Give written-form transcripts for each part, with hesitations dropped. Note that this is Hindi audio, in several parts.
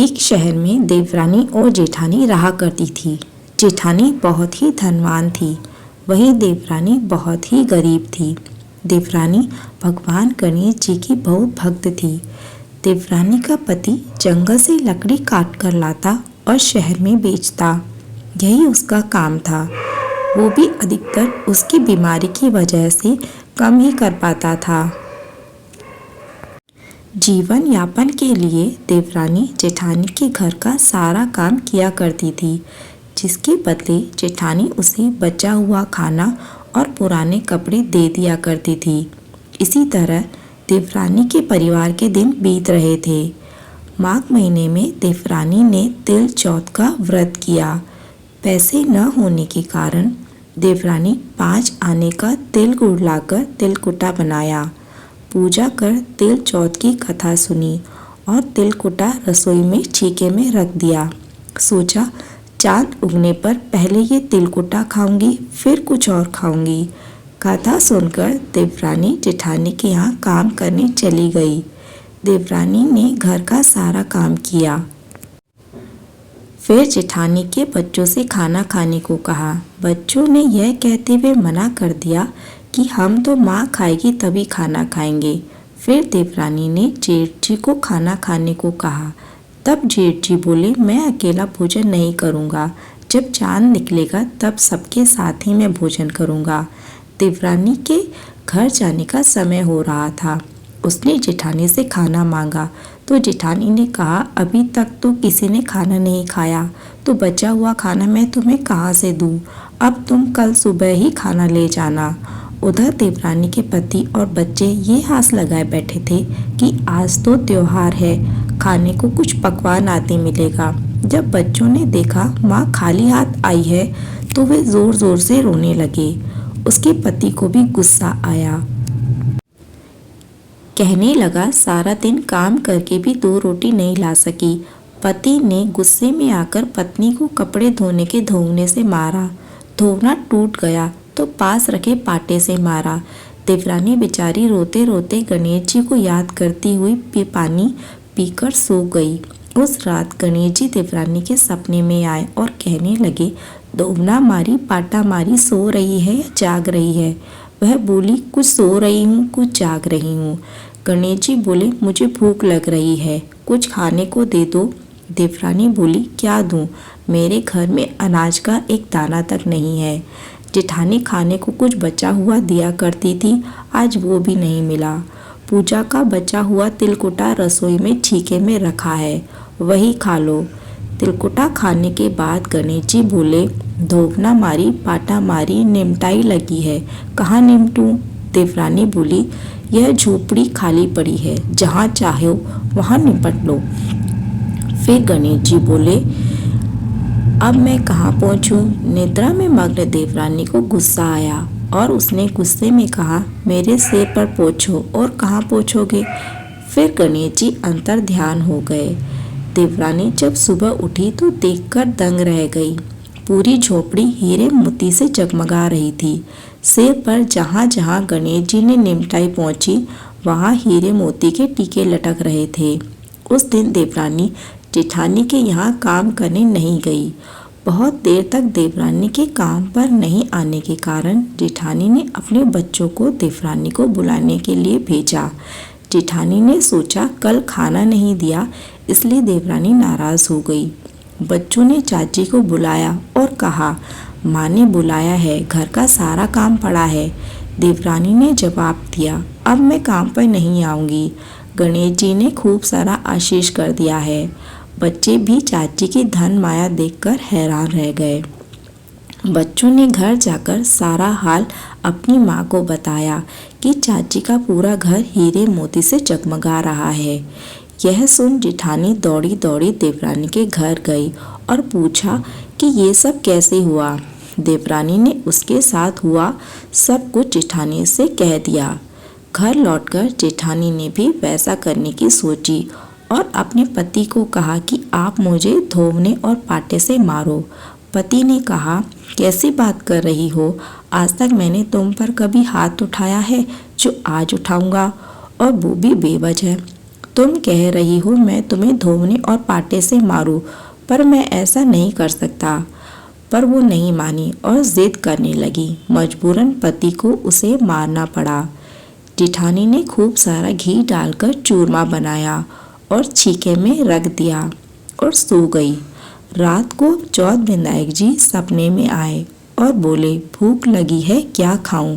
एक शहर में देवरानी और जेठानी रहा करती थी। जेठानी बहुत ही धनवान थी, वहीं देवरानी बहुत ही गरीब थी। देवरानी भगवान गणेश जी की बहुत भक्त थी। देवरानी का पति जंगल से लकड़ी काट कर लाता और शहर में बेचता, यही उसका काम था। वो भी अधिकतर उसकी बीमारी की वजह से कम ही कर पाता था। जीवन यापन के लिए देवरानी जेठानी के घर का सारा काम किया करती थी, जिसके बदले जेठानी उसे बचा हुआ खाना और पुराने कपड़े दे दिया करती थी। इसी तरह देवरानी के परिवार के दिन बीत रहे थे। माघ महीने में देवरानी ने तिल चौथ का व्रत किया। पैसे न होने के कारण देवरानी 5 आने का तिल गुड़ लाकर तिलकुटा बनाया। पूजा कर तिल चौथ की कथा सुनी और तिलकुटा रसोई में छीके में रख दिया। सोचा चांद उगने पर पहले ये तिलकुटा खाऊंगी, फिर कुछ और खाऊंगी। कथा सुनकर देवरानी जेठानी के यहाँ काम करने चली गई। देवरानी ने घर का सारा काम किया। फिर जेठानी के बच्चों से खाना खाने को कहा। बच्चों ने यह कहते हुए मना कर दिया कि हम तो माँ खाएगी तभी खाना खाएंगे। फिर देवरानी ने जेठ जी को खाना खाने को कहा। तब जेठ जी बोले, मैं अकेला भोजन नहीं करूँगा, जब चांद निकलेगा तब सबके साथ ही मैं भोजन करूँगा। देवरानी के घर जाने का समय हो रहा था। उसने जेठानी से खाना मांगा तो जेठानी ने कहा, अभी तक तो किसी ने खाना नहीं खाया, तो बचा हुआ खाना मैं तुम्हें कहाँ से दूँ? अब तुम कल सुबह ही खाना ले जाना। उधर देवरानी के पति और बच्चे ये आस लगाए बैठे थे कि आज तो त्योहार है, खाने को कुछ पकवान आदि मिलेगा। जब बच्चों ने देखा माँ खाली हाथ आई है तो वे जोर जोर से रोने लगे। उसके पति को भी गुस्सा आया। कहने लगा, सारा दिन काम करके भी 2 रोटी नहीं ला सकी। पति ने गुस्से में आकर पत्नी को कपड़े धोने के धोने से मारा। धोना टूट गया तो पास रखे पाटे से मारा। देवरानी बेचारी रोते रोते गणेश जी को याद करती हुई पानी पीकर सो गई। उस रात गणेश जी देवरानी के सपने में आए और कहने लगे, धोना मारी पाटा मारी, सो रही है या जाग रही है? वह बोली, कुछ सो रही हूँ, कुछ जाग रही हूँ। गणेश जी बोले, मुझे भूख लग रही है, कुछ खाने को दे दो। देवरानी बोली, क्या दूँ? मेरे घर में अनाज का एक दाना तक नहीं है। जेठानी खाने को कुछ बचा हुआ दिया करती थी, आज वो भी नहीं मिला। पूजा का बचा हुआ तिलकुटा रसोई में छीके में रखा है, वही खा लो। तिलकुटा खाने के बाद गणेश जी बोले, धोबना मारी पाटा मारी, निमटाई लगी है, कहाँ निमटूं? देवरानी बोली, यह झोपड़ी खाली पड़ी है, जहाँ चाहो वहाँ निपट लो। फिर गणेश जी बोले, अब मैं कहाँ पहुँचूँ? निद्रा में मग्न देवरानी को गुस्सा आया और उसने गुस्से में कहा, मेरे सिर पर पोंछो। और कहाँ पोंछोगे? फिर गणेश जी अंतर ध्यान हो गए। देवरानी जब सुबह उठी तो देखकर दंग रह गई। पूरी झोपड़ी हीरे मोती से जगमगा रही थी। सिर पर जहाँ जहाँ गणेश जी ने निमटाई पहुँची वहाँ हीरे मोती के टीके लटक रहे थे। उस दिन देवरानी जेठानी के यहाँ काम करने नहीं गई। बहुत देर तक देवरानी के काम पर नहीं आने के कारण जेठानी ने अपने बच्चों को देवरानी को बुलाने के लिए भेजा। जेठानी ने सोचा कल खाना नहीं दिया, इसलिए देवरानी नाराज हो गई। बच्चों ने चाची को बुलाया और कहा, माँ ने बुलाया है, घर का सारा काम पड़ा है। देवरानी ने जवाब दिया, अब मैं काम पर नहीं आऊँगी। गणेश जी ने खूब सारा आशीष कर दिया है। बच्चे भी चाची की धन माया देखकर हैरान रह गए। बच्चों ने घर जाकर सारा हाल अपनी माँ को बताया कि चाची का पूरा घर हीरे मोती से जगमगा रहा है। यह सुन जेठानी दौड़ी दौड़ी देवरानी के घर गई और पूछा कि ये सब कैसे हुआ। देवरानी ने उसके साथ हुआ सब कुछ जेठानी से कह दिया। घर लौटकर जेठानी ने भी वैसा करने की सोची और अपने पति को कहा कि आप मुझे धोवने और पाटे से मारो। पति ने कहा, कैसी बात कर रही हो? आज तक मैंने तुम पर कभी हाथ उठाया है जो आज उठाऊंगा, और वो भी बेवजह। तुम कह रही हो मैं तुम्हें धोने और पाटे से मारूं, पर मैं ऐसा नहीं कर सकता। पर वो नहीं मानी और जिद करने लगी। मजबूरन पति को उसे मारना पड़ा। जेठानी ने खूब सारा घी डालकर चूरमा बनाया और छीके में रख दिया और सो गई। रात को चौथ विनायक जी सपने में आए और बोले, भूख लगी है, क्या खाऊं?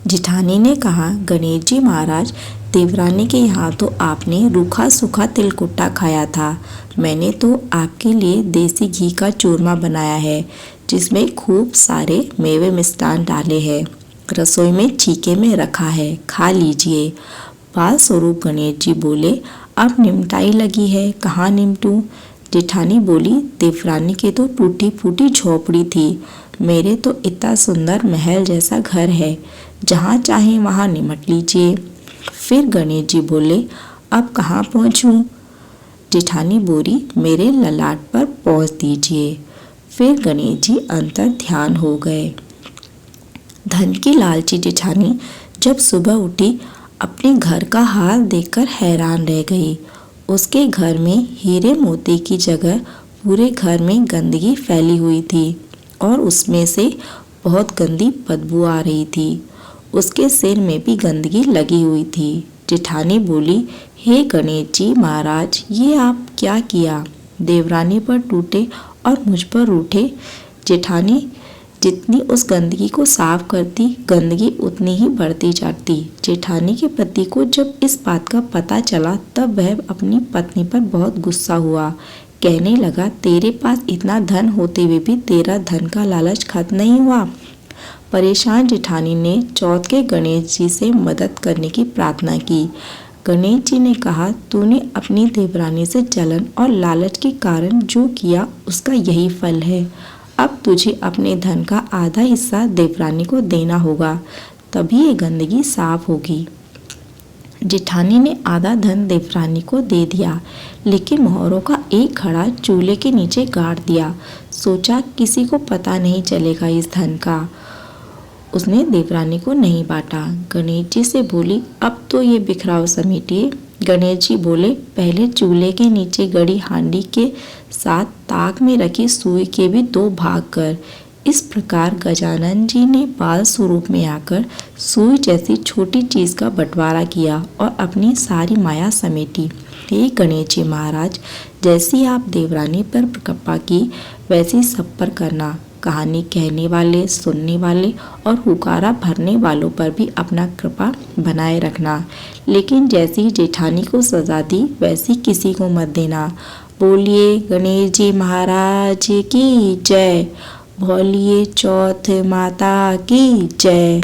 जेठानी ने कहा, गणेश जी महाराज, देवरानी के यहाँ तो आपने रूखा सूखा तिलकुट्टा खाया था। मैंने तो आपके लिए देसी घी का चूरमा बनाया है, जिसमें खूब सारे मेवे मिष्टान डाले हैं। रसोई में छीके में रखा है, खा लीजिए। बाल स्वरूप गणेश जी बोले, अब निमटाई लगी है, कहाँ निमटूं? जेठानी बोली, देवरानी के तो टूटी फूटी झोपड़ी थी, मेरे तो इतना सुंदर महल जैसा घर है, जहाँ चाहे वहाँ निमट लीजिए। फिर गणेश जी बोले, अब कहाँ पहुँचूं? जेठानी बोली, मेरे ललाट पर पहुँच दीजिए। फिर गणेश जी अंतर ध्यान हो गए। धन की लालची जेठानी जब सुबह उठी, अपने घर का हाल देखकर हैरान रह गई। उसके घर में हीरे मोती की जगह पूरे घर में गंदगी फैली हुई थी और उसमें से बहुत गंदी बदबू आ रही थी। उसके सिर में भी गंदगी लगी हुई थी। जेठानी बोली, हे गणेश जी महाराज, ये आप क्या किया? देवरानी पर टूटे और मुझ पर रूठे। जेठानी जितनी उस गंदगी को साफ करती, गंदगी उतनी ही बढ़ती जाती। जेठानी के पति को जब इस बात का पता चला, तब वह अपनी पत्नी पर बहुत गुस्सा हुआ। कहने लगा, तेरे पास इतना धन होते हुए भी तेरा धन का लालच खत्म नहीं हुआ। परेशान जेठानी ने चौथ के गणेश जी से मदद करने की प्रार्थना की। गणेश जी ने कहा, तूने अपनी देवरानी से जलन और लालच के कारण जो किया, उसका यही फल है। अब तुझे अपने धन का आधा हिस्सा देवरानी को देना होगा, तभी ये गंदगी साफ होगी। जेठानी ने आधा धन देवरानी को दे दिया, लेकिन मोहरों का एक खड़ा चूल्हे के नीचे गाड़ दिया। सोचा किसी को पता नहीं चलेगा इस धन का। उसने देवरानी को नहीं बांटा। गणेश जी से बोली, अब तो ये बिखराव समेटिए। गणेश जी बोले, पहले चूल्हे के नीचे गड़ी हांडी के साथ ताक में रखी सुई के भी 2 भाग कर। इस प्रकार गजानन जी ने बाल स्वरूप में आकर सुई जैसी छोटी चीज का बंटवारा किया और अपनी सारी माया समेटी। हे गणेश जी महाराज, जैसी आप देवरानी पर कृपा की, वैसी सब पर करना। कहानी कहने वाले, सुनने वाले और हुकारा भरने वालों पर भी अपना कृपा बनाए रखना, लेकिन जैसी जेठानी को सजा दी, वैसी किसी को मत देना। बोलिए गणेश जी महाराज की जय। बोलिए चौथ माता की जय।